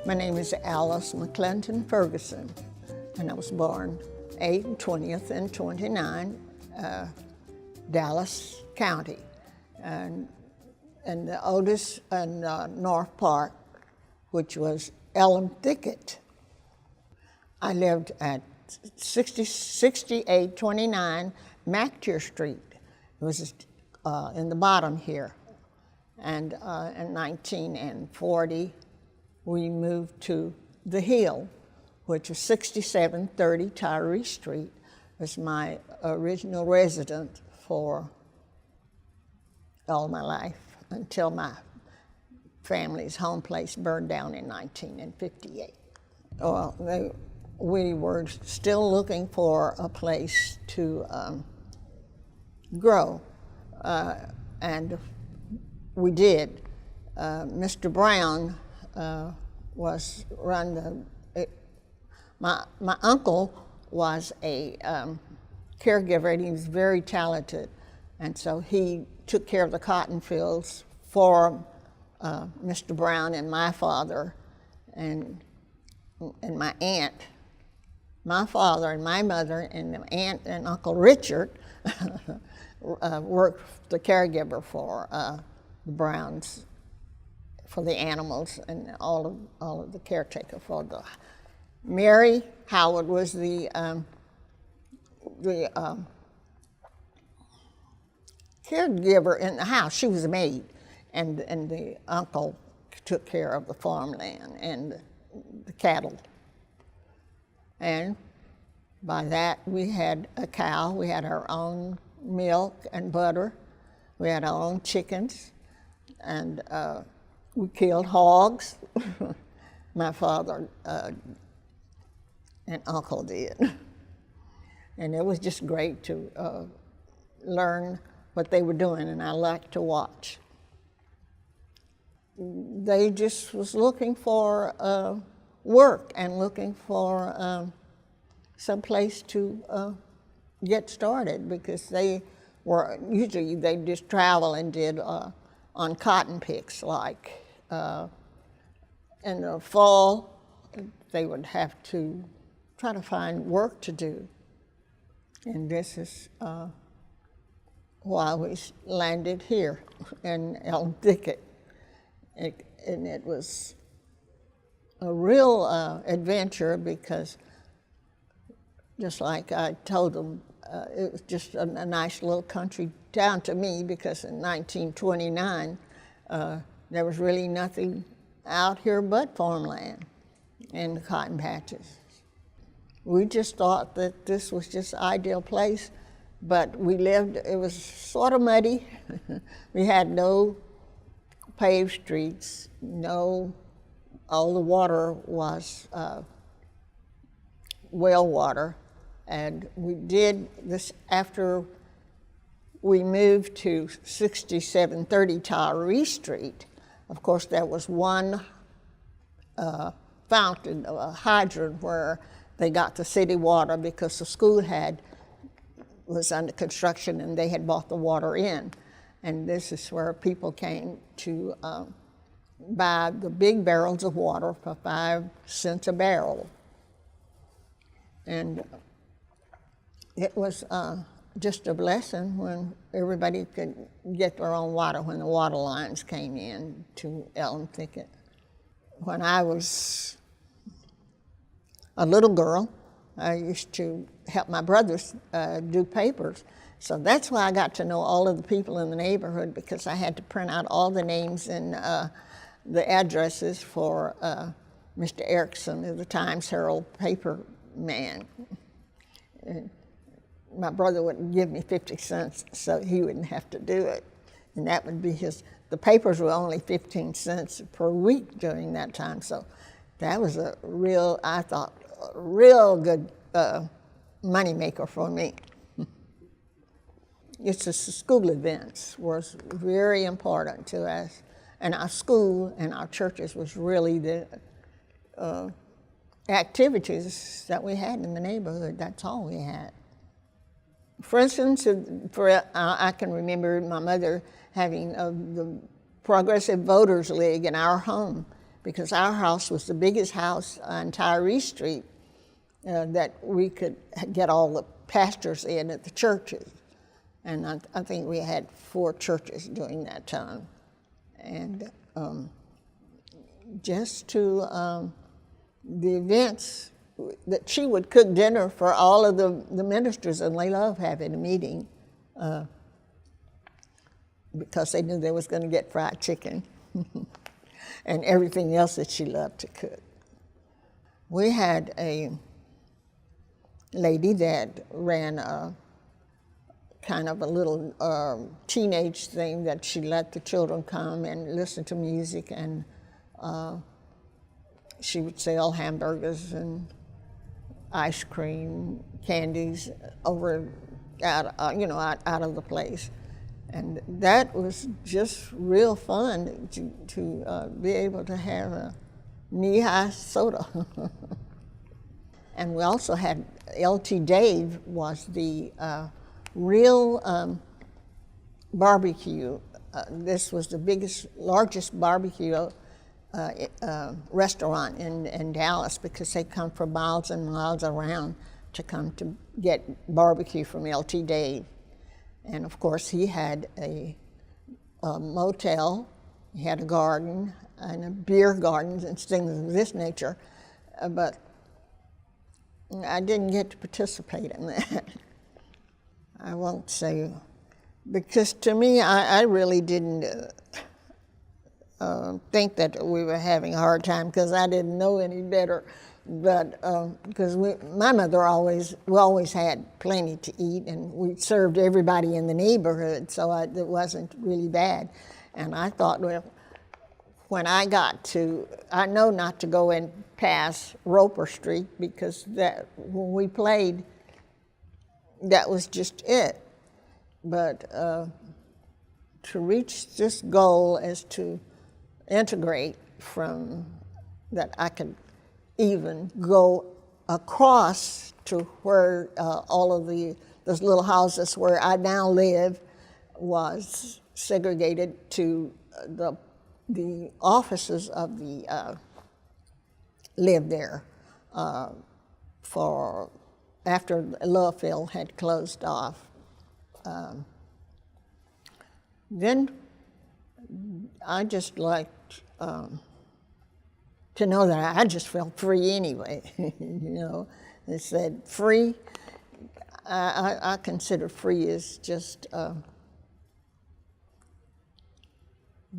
My name is Alice McClinton Ferguson, and I was born 8 20th and 29, Dallas County, and the oldest in North Park, which was Thicket. I lived at 6829 McTier Street. It was in the bottom here. And in 1940, we moved to the Hill, which was 6730 Tyree Street. It was my original residence for all my life until my family's home place burned down in 1958. Well, we were still looking for a place to grow, and we did. Mr. Brown was my uncle was a caregiver, and he was very talented, and so he took care of the cotton fields for Mr. Brown and my father and my aunt. My father and my mother and the aunt and Uncle Richard worked the caregiver for the Browns, for the animals, and all of the caretaker for the. Mary Howard was the caregiver in the house. She was a maid, and the uncle took care of the farmland and the cattle. And by that, we had a cow. We had our own milk and butter. We had our own chickens, and we killed hogs. My father and uncle did. And it was just great to learn what they were doing, and I liked to watch. They just was looking for work and looking for some place to get started, because they just travel and did on cotton picks, like in the fall they would have to try to find work to do, and this is why we landed here in Thicket. And it was a real adventure, because just like I told them, it was just a nice little country town to me, because in 1929, there was really nothing out here but farmland and the cotton patches. We just thought that this was just an ideal place, but it was sort of muddy. We had no paved streets, all the water was well water. And we did this after we moved to 6730 Tyree Street. Of course, there was one fountain, a hydrant, where they got the city water, because the school was under construction and they had bought the water in. And this is where people came to buy the big barrels of water for 5 cents a barrel. And it was just a blessing when everybody could get their own water, when the water lines came in to Thicket. When I was a little girl, I used to help my brothers do papers. So that's why I got to know all of the people in the neighborhood, because I had to print out all the names and the addresses for Mr. Erickson, the Times Herald paper man. And my brother wouldn't give me 50 cents, so he wouldn't have to do it. And that would be the papers were only 15 cents per week during that time. So that was I thought, a real good money maker for me. It's the school events was very important to us, and our school and our churches was really the activities that we had in the neighborhood. That's all we had. For instance, I can remember my mother having the Progressive Voters League in our home, because our house was the biggest house on Tyree Street that we could get all the pastors in at the churches. And I think we had 4 churches during that time. And just to the events, that she would cook dinner for all of the ministers, and they love having a meeting because they knew they was going to get fried chicken and everything else that she loved to cook. We had a lady that ran a kind of a little teenage thing that she let the children come and listen to music, and she would sell hamburgers and ice cream, candies over out of the place. And that was just real fun to be able to have a knee-high soda. And we also had L.T. Dave was the real barbecue. This was the largest barbecue restaurant in Dallas, because they come from miles and miles around to come to get barbecue from L.T. Dave. And of course, he had a motel, he had a garden, and a beer garden and things of this nature, but I didn't get to participate in that. I won't say, because to me, I really didn't think that we were having a hard time, because I didn't know any better. But because my mother we always had plenty to eat, and we served everybody in the neighborhood, so it wasn't really bad. And I thought, well, when I know not to go in past Roper Street, because when we played, that was just it. But to reach this goal is to integrate from that I could even go across to where all of those little houses where I now live was segregated to the offices of the lived there for after Lovefield had closed off. Then I just liked to know that I just felt free anyway. They said free. I consider free as just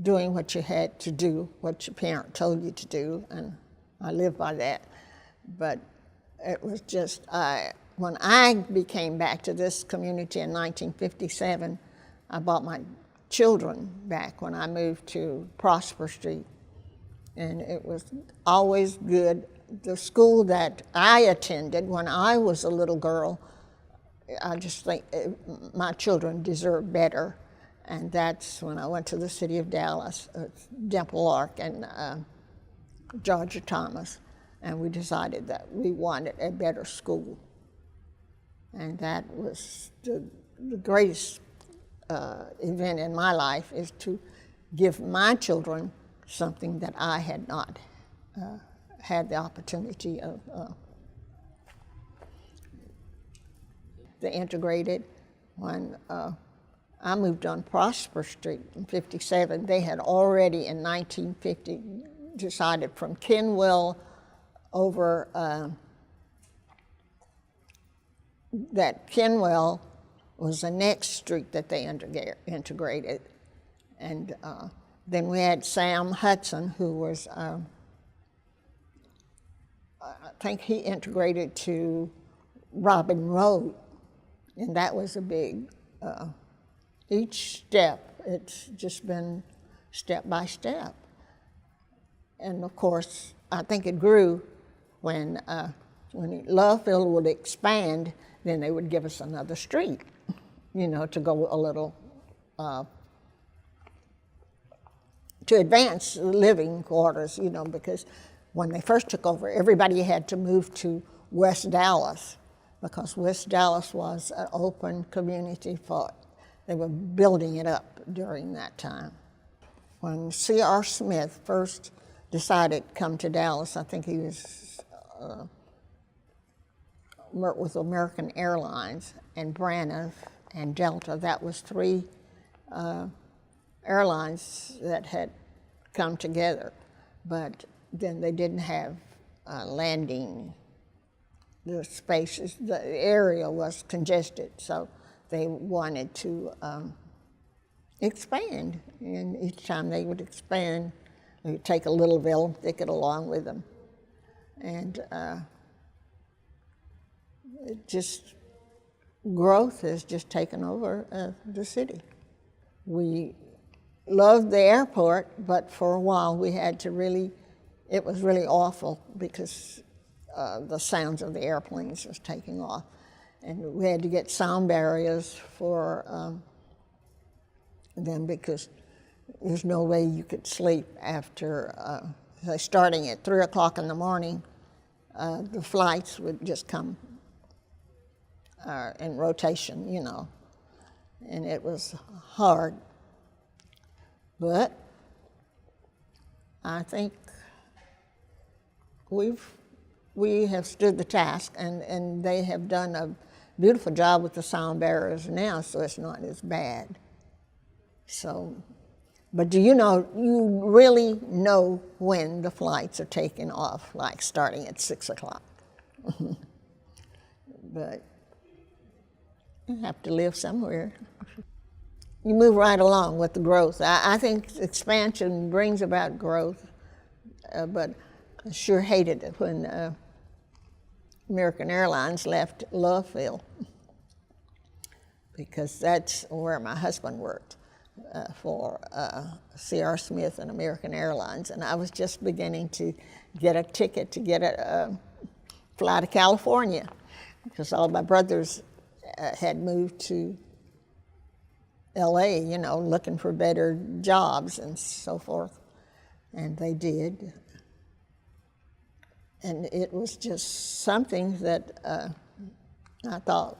doing what you had to do, what your parent told you to do, and I live by that. But it was just, when I became back to this community in 1957, I brought my children back when I moved to Prosper Street. And it was always good. The school that I attended when I was a little girl, I just think my children deserve better. And that's when I went to the city of Dallas, Dimple Lark and Georgia Thomas, and we decided that we wanted a better school. And that was the greatest event in my life, is to give my children something that I had not had the opportunity of. The integrated, when I moved on Prosper Street in 57, they had already in 1950 decided from Kenwell over, that Kenwell was the next street that they integrated. And then we had Sam Hudson, who was, I think he integrated to Robin Road, and that was a big, each step, it's just been step by step. And of course, I think it grew when Lovefield would expand, then they would give us another street, to go a little, to advance living quarters, because when they first took over, everybody had to move to West Dallas, because West Dallas was an open community they were building it up during that time. When C.R. Smith first decided to come to Dallas. I think he was with American Airlines and Braniff and Delta. That was three airlines that had come together, but then they didn't have landing. The spaces, the area was congested, so they wanted to expand. And each time they would expand, they would take a Littleville Thicket along with them. And growth has just taken over the city. We loved the airport, but for a while we had to it was really awful because the sounds of the airplanes was taking off. And we had to get sound barriers for them because there's no way you could sleep after, starting at 3 o'clock in the morning, the flights would just come in rotation, you know, and it was hard. But I think we have stood the task, and they have done a beautiful job with the sound barriers now, so it's not as bad. So, but do you really know when the flights are taking off, like starting at 6 o'clock? But you have to live somewhere. You move right along with the growth. I think expansion brings about growth, but I sure hated it when American Airlines left Loveville, because that's where my husband worked for C.R. Smith and American Airlines, and I was just beginning to get a ticket to fly to California, because all my brothers had moved to L.A., looking for better jobs and so forth, and they did. And it was just something that I thought,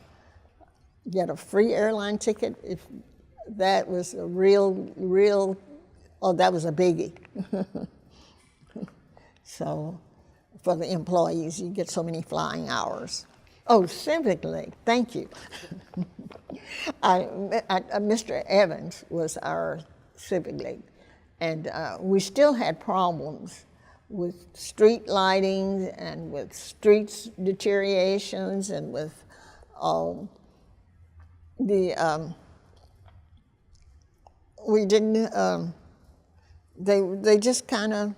get a free airline ticket, if that was a that was a biggie. So for the employees, you get so many flying hours. Oh, Civic League, thank you. Mr. Evans was our Civic League, and we still had problems with street lighting and with streets deteriorations and with we didn't, they just kind of,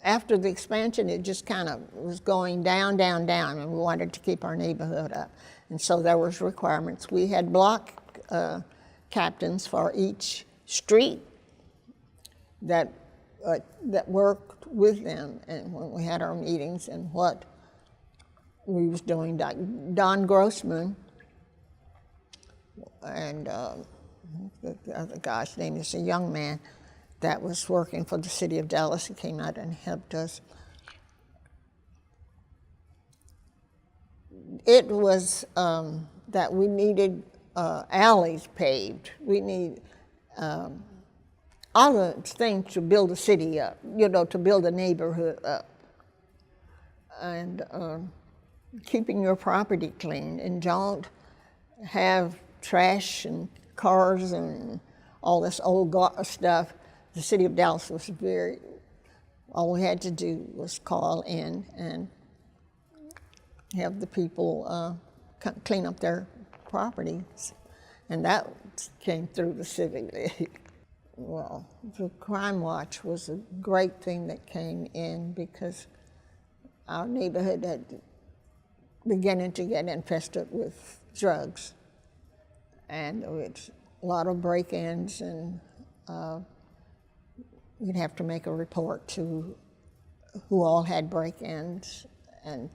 after the expansion, it just kind of was going down, down, down, and we wanted to keep our neighborhood up. And so there was requirements. We had block captains for each street that worked with them, and when we had our meetings and what we was doing. Don Grossman and the other guy's name is a young man that was working for the city of Dallas. He came out and helped us. It was that we needed alleys paved. We need all the things to build a city up, to build a neighborhood up. And keeping your property clean, and don't have trash and cars and all this old stuff. The city of Dallas was all we had to do was call in and have the people clean up their properties. And that came through the Civic League. Well, the Crime Watch was a great thing that came in because our neighborhood had beginning to get infested with drugs. And it's a lot of break-ins, and you'd have to make a report to who all had break-ins and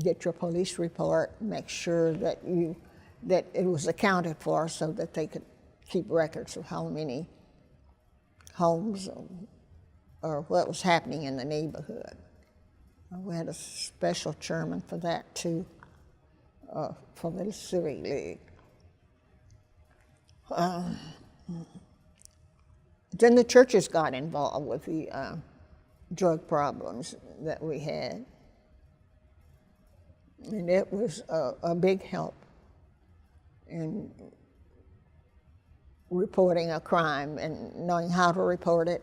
get your police report, make sure that it was accounted for so that they could keep records of how many homes or what was happening in the neighborhood. We had a special chairman for that too, for the Civic League. Then the churches got involved with the drug problems that we had. And it was a big help in reporting a crime and knowing how to report it.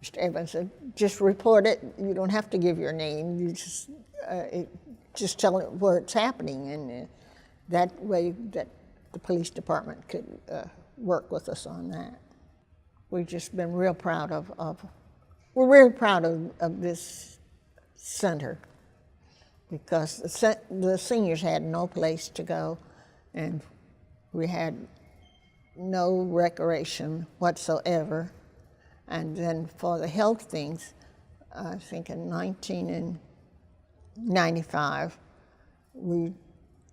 Mr. Evans said, just report it. You don't have to give your name. You just tell it where it's happening. And that way that the police department could work with us on that. We've just been real proud we're really proud of this center, because the seniors had no place to go, and we had no recreation whatsoever. And then for the health things, I think in 1995, we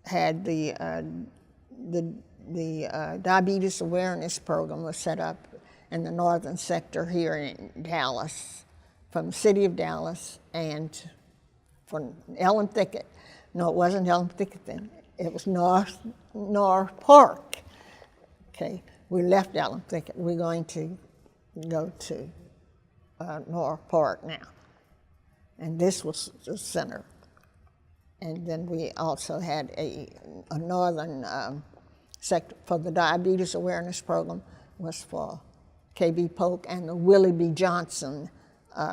had the diabetes awareness program was set up in the northern sector here in Dallas, from the city of Dallas and from Thicket. No, it wasn't Thicket then. It was North Park. Okay, we left Thicket. We're going to go to North Park now. And this was the center. And then we also had a northern sector for the diabetes awareness program, was for K.B. Polk and the Willie B. Johnson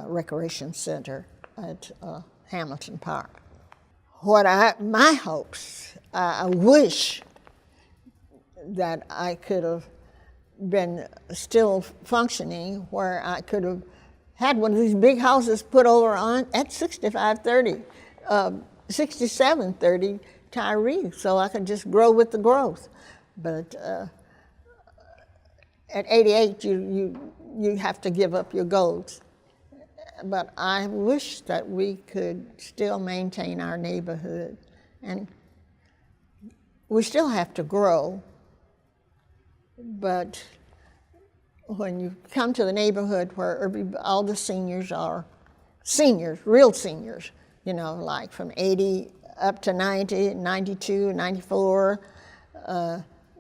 Recreation Center at Hamilton Park. My hopes, I wish that I could have been still functioning, where I could have had one of these big houses put over on at 6730 Tyree, so I could just grow with the growth. But at 88, you have to give up your goals. But I wish that we could still maintain our neighborhood, and we still have to grow. But when you come to the neighborhood where all the seniors are seniors, real seniors, you know, like from 80 up to 90, 92, 94,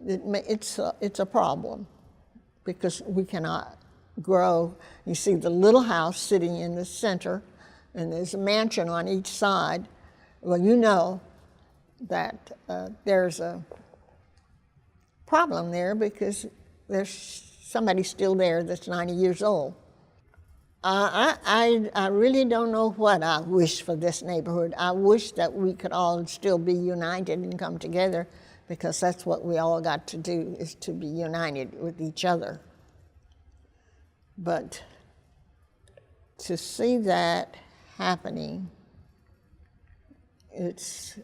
it's a problem, because we cannot grow. You see the little house sitting in the center, and there's a mansion on each side. Well, you know that there's a problem there, because there's somebody still there that's 90 years old. I really don't know what I wish for this neighborhood. I wish that we could all still be united and come together, because that's what we all got to do, is to be united with each other. But to see that happening, it's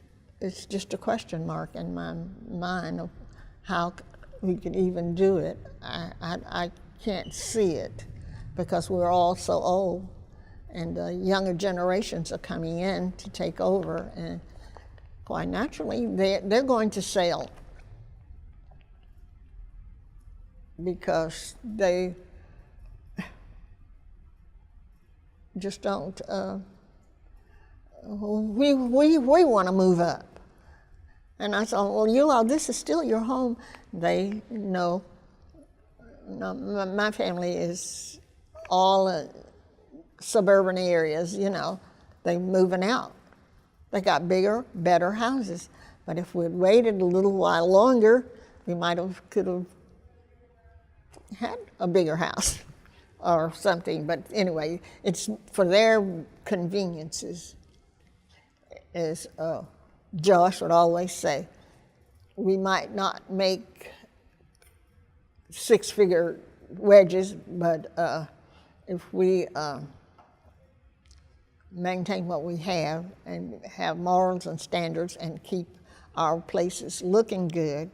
just a question mark in my mind of how we could even do it. I can't see it, because we're all so old, and the younger generations are coming in to take over, and quite naturally they're going to sell, because they just don't. We want to move up. And I thought, well, this is still your home. They know. No, my family is all suburban areas, you know. They're moving out. They got bigger, better houses. But if we'd waited a little while longer, we could have had a bigger house or something. But anyway, it's for their conveniences. As Josh would always say, we might not make six-figure wages, but if we maintain what we have and have morals and standards and keep our places looking good,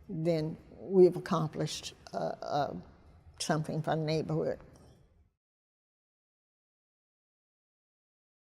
then we've accomplished something for the neighborhood.